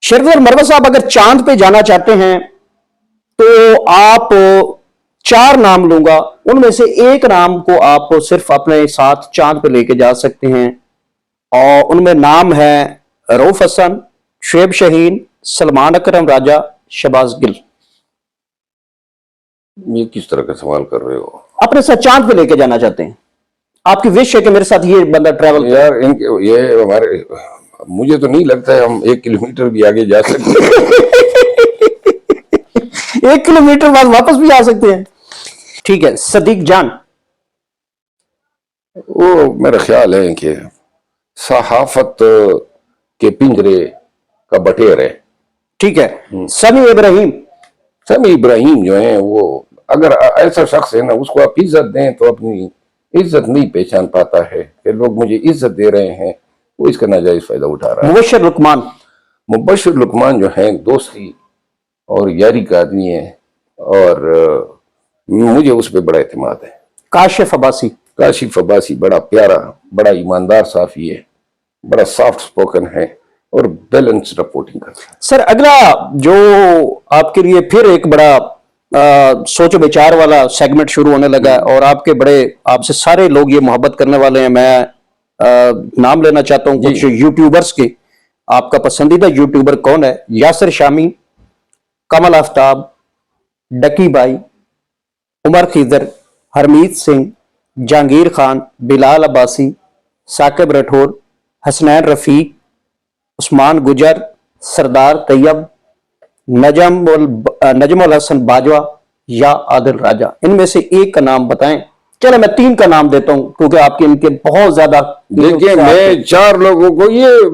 शेरवर मरवत साहब, अगर चांद पे जाना चाहते हैं तो आप 4 नाम लूंगा, उनमें से एक नाम को आप सिर्फ अपने साथ चांद पे लेके जा सकते हैं, और उनमें नाम है रऊफ हसन, शुएब शाहीन, सलमान अकरम राजा, शहबाज गिल। ये किस तरह का सवाल कर रहे हो? अपने साथ चांद पे लेके जाना चाहते हैं, आपकी विश है कि मेरे साथ ये बंदा ट्रैवल यार इनके ये हमारे, मुझे तो नहीं लगता है हम 1 किलोमीटर भी आगे जा सकते हैं। 1 किलोमीटर बाद वापस भी आ सकते हैं। ठीक है, सदीक जान। वो मेरा ख्याल है कि सहाफत के पिंजरे का बटेर है। ठीक है, समी इब्राहिम। समी इब्राहिम जो है वो, अगर ऐसा शख्स है ना, उसको आप इज्जत दें तो अपनी इज्जत नहीं पहचान पाता है कि लोग मुझे इज्जत दे रहे हैं, वो इसका नाजायज फायदा उठा रहा है। मुबशर लुकमान। मुबशर लुकमान जो है दोस्ती और यारी का आदमी है, और मुझे उस पर बड़ा एतमाद है। काशिफ अब्बासी। काशिफ अब्बासी बड़ा प्यारा, बड़ा ईमानदार साफी है, बड़ा सॉफ्ट स्पोकन है और बैलेंस रिपोर्टिंग करता है। सर, अगला जो आपके लिए फिर एक बड़ा सोच विचार वाला सेगमेंट शुरू होने लगा है, और आपके बड़े, आपसे सारे लोग ये मोहब्बत करने वाले हैं। मैं नाम लेना चाहता हूं कुछ यूट्यूबर्स के। आपका पसंदीदा यूट्यूबर कौन है? यासिर शामी, कमल आफ्ताब, डकी भाई, उमर खिजर, हरमीत सिंह, जहांगीर खान, बिलाल अब्बासी, साकिब राठौर, हसनैन रफीक, उस्मान गुजर, सरदार तैयब, नजमुल हसन बाजवा या आदिल राजा। इनमें से एक का नाम बताएं। चलो मैं 3 का नाम देता हूं क्योंकि आपके इनके बहुत ज्यादा। देखिए, मैं 4 लोगों को, ये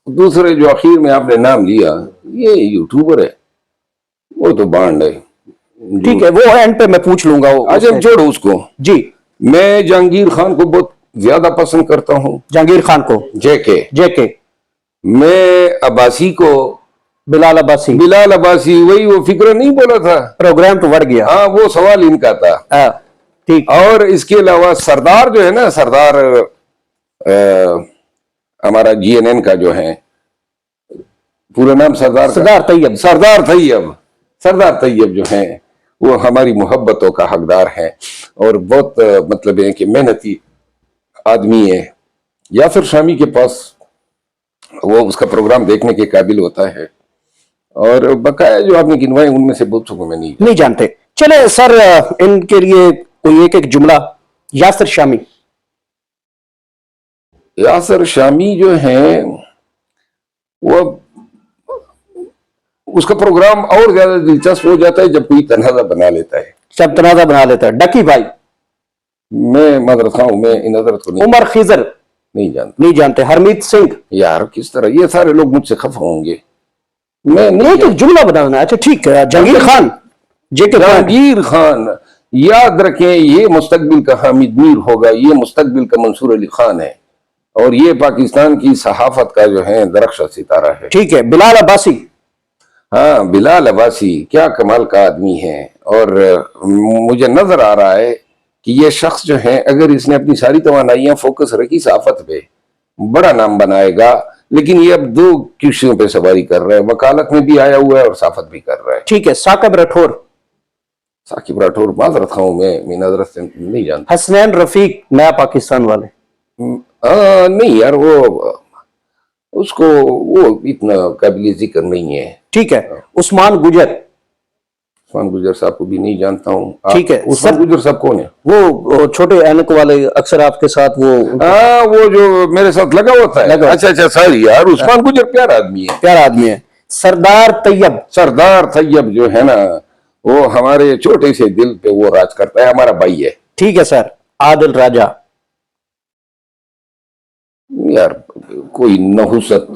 दूसरे जो आखिर में आपने नाम लिया ये यूट्यूबर है, वो तो बांड है। ठीक है, वो एंड पे मैं पूछ लूंगा। अच्छा जोड़ो उसको जी। मैं जहांगीर खान को बहुत ज्यादा पसंद करता हूँ। जहांगीर खान को। जेके। मैं अब्बासी को, बिलाल अब्बासी। वही वो फिक्र नहीं बोला था, प्रोग्राम तो बढ़ गया। हाँ, वो सवाल इनका था। ठीक। और इसके अलावा सरदार जो है ना, सरदार हमारा GNN का जो है पूरा नाम सरदार तैयब जो है वो हमारी मोहब्बतों का हकदार है, और बहुत मतलब है कि मेहनती आदमी है। यासिर शामी के पास वो उसका प्रोग्राम देखने के काबिल होता है, और बकाया जो आपने गिनवाए उनमें से बहुत को मैं नहीं जानते। चले सर, इनके लिए कोई एक जुमला। यासिर शामी जो है वो, उसका प्रोग्राम और ज्यादा दिलचस्प हो जाता है जब कोई तनाजा बना लेता है। डकी भाई। मैं माजरत खां, मैं इन हजरत को नहीं। उमर खिजर। नहीं जानते। हरमीत सिंह। यार किस तरह, ये सारे लोग मुझसे खफा होंगे। मैं नहीं तो जुमला बनाना। अच्छा ठीक है। जहांगीर खान, याद रखें, ये मुस्तकबिल का हामिद मीर होगा, ये मुस्तकबिल का मंसूर अली खान है, और ये पाकिस्तान की सहाफत का जो है दरख्श सितारा है। ठीक है। बिलाल अब्बासी। हाँ, बिलाल अब्बासी क्या कमाल का आदमी है, और मुझे नजर आ रहा है कि ये शख्स जो है अगर इसने अपनी सारी तवानाइयां फोकस रखी सहाफत पे, बड़ा नाम बनाएगा। लेकिन ये अब 2 किश्तियों पे सवारी कर रहा है, वकालत में भी आया हुआ है और साफत भी कर रहा है। ठीक है। साकिब राठौर माजरत खां, मैं नजरत से नहीं जानता। हसनैन रफीक, नया पाकिस्तान वाले। नहीं यार, वो उसको वो इतना काबिल जिक्र नहीं है। ठीक है। उस्मान गुजर साहब को भी नहीं जानता हूँ। ठीक है। उस्मान गुजर साहब कौन है? वो छोटे ऐनक वाले, अक्सर आपके साथ वो जो मेरे साथ लगा होता है। अच्छा सॉरी यार, उस्मान गुजर प्यारा आदमी है। सरदार तैयब जो है ना, वो हमारे छोटे से दिल पे वो राज करता है, हमारा भाई है। ठीक है सर। आदिल राजा। यार कोई नहुसत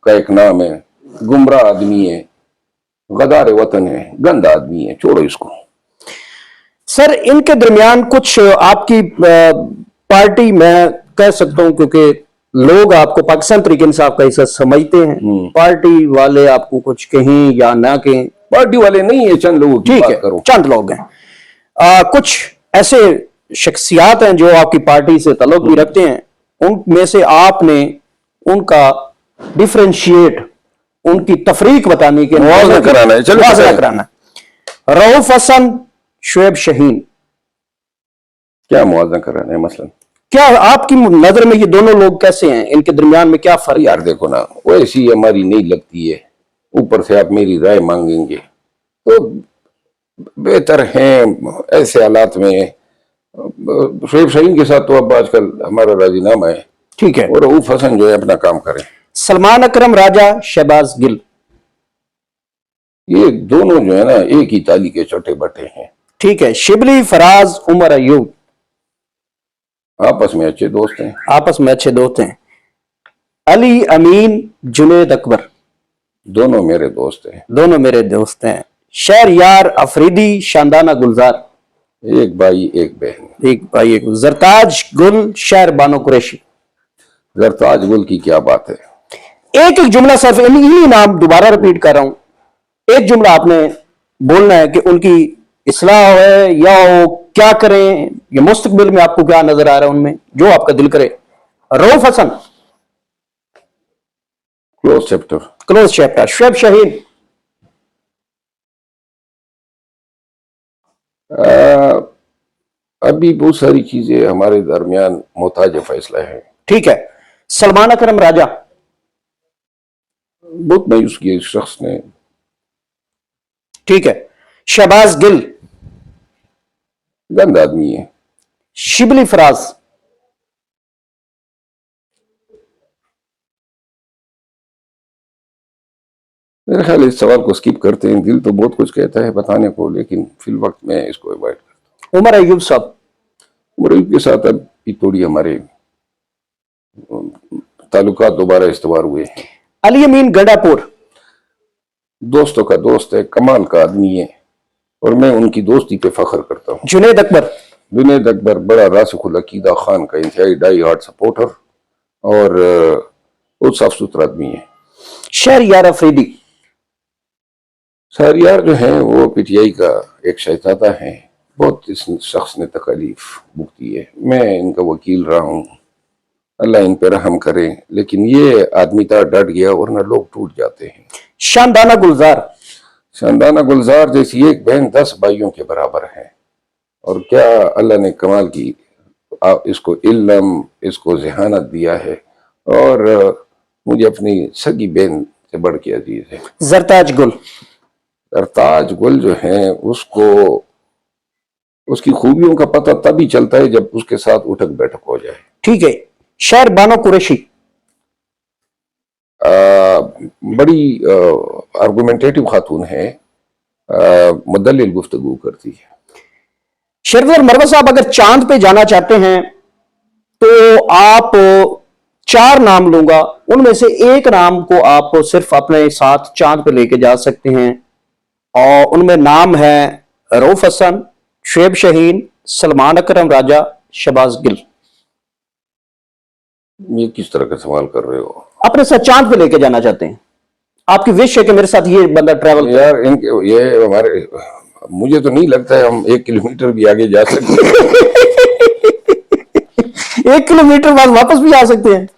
का एक नाम है, गुमराह आदमी है, गदार वतन है, गंदा आदमी है, छोड़ो इसको। सर, इनके दरमियान कुछ आपकी पार्टी, मैं कह सकता हूं क्योंकि लोग आपको पाकिस्तान तरीके इंसाफ का हिस्सा समझते हैं, पार्टी वाले आपको कुछ कहें या ना कहें, पार्टी वाले नहीं है, चंद लोग। ठीक है, चंद लोग हैं। कुछ ऐसे शख्सियात हैं जो आपकी पार्टी से ताल्लुक भी रखते हैं, उनमें से आपने उनका डिफरेंशिएट, उनकी तफरीक बतानी के मुआवजा कराना है, चलो मुआवजा बताइए। कराना है। रऊफ हसन, शुएब शाहीन, क्या मुआवजा कराना है मसलन? क्या आपकी नजर में ये दोनों लोग कैसे हैं, इनके दरमियान में क्या फर्क है? यार देखो ना, वैसी हमारी नहीं लगती है, ऊपर से आप मेरी राय मांगेंगे तो बेहतर हैं ऐसे हालात में। शुएब शाहीन के साथ तो अब आजकल हमारा राजीनामा है, ठीक है। और रऊफ हसन जो है अपना काम करें। सलमान अकरम राजा, शहबाज गिल, ये दोनों जो है ना एक ही ताली के छोटे बटे हैं, ठीक है। शिबली फराज, उमर अयूब, आपस में अच्छे दोस्त हैं। आपस में अच्छे दोस्त हैं। अली अमीन, जुनेद अकबर, दोनों मेरे दोस्त हैं, दोनों मेरे दोस्त हैं। शहरयार अफरीदी, शानदाना गुलजार, एक भाई एक बहन। एक भाई एक। जरताज गुल, शहर बानो कुरैशी। जरताज गुल की क्या बात है? एक एक जुमला सिर्फ इन्हीं नाम दोबारा रिपीट कर रहा हूं, एक जुमला आपने बोलना है कि उनकी इस्लाह है या वो क्या करें, या मुस्तकबिल में आपको क्या नजर आ रहा है उनमें, जो आपका दिल करे। Rauf Hasan, close chapter. Close chapter. Shoaib Shaheen, अभी बहुत सारी चीजें हमारे दरमियान मोहताज फैसला है। ठीक है। सलमान अकरम राजा, बहुत मायूस किया इस शख्स ने। ठीक है। शहबाज गिल, गंद आदमी है। शिबली फराज, मेरे ख्याल इस सवाल को स्किप करते हैं, दिल तो बहुत कुछ कहता है बताने को, लेकिन फिल वक्त मैं इसको अवॉइड करता उमर अयूब साहब, हूँ। मुरीब के साथ अब भी थोड़ी हमारे ताल्लुकात दोबारा इस्तवार हुए हैं। अली अमीन गंडापुर, दोस्तों का दोस्त है, कमाल का आदमी है, और मैं उनकी दोस्ती पे फख्र करता हूँ। जुनेद अकबर, जुनेद अकबर बड़ा रासिखुल अकीदा खान का इंतहाई डाई हार्ट सपोर्टर और बहुत साफ सुथरा आदमी है। शहरयार अफरीदी, शहरयार जो है वो पीटीआई का एक शहजादा है, बहुत इस शख्स ने तकलीफ भुगती है, मैं इनका वकील रहा हूँ, अल्लाह इन पे रहम करे, लेकिन ये आदमी था डट गया वरना लोग टूट जाते हैं। शानदाना गुलजार, शानदाना गुलजार जैसी एक बहन 10 भाइयों के बराबर है, और क्या अल्लाह ने कमाल की इसको इल्म, इसको जहानत दिया है, और मुझे अपनी सगी बहन से बढ़ के अजीज है। जरताज गुल, सरताज गुल जो है उसको उसकी खूबियों का पता तभी चलता है जब उसके साथ उठक बैठक हो जाए। ठीक है। शहर बानो कुरैशी, बड़ी आर्गुमेंटेटिव खातून है, मुदल्लिल गुफ्तगू करती है। शेरवर मरवा साहब, अगर चांद पे जाना चाहते हैं तो आप 4 नाम लूंगा, उनमें से एक नाम को आप सिर्फ अपने साथ चांद पे लेके जा सकते हैं, और उनमें नाम है रऊफ हसन, शुएब शाहीन, सलमान अकरम राजा, शहबाज गिल। ये किस तरह का सवाल कर रहे हो? अपने साथ चांद पे लेके जाना चाहते हैं, आपकी विश है कि मेरे साथ ये बंदा ट्रैवल करे। यार इनके ये हमारे, मुझे तो नहीं लगता है हम 1 किलोमीटर भी आगे जा सकते हैं। 1 किलोमीटर बाद वापस भी आ सकते हैं।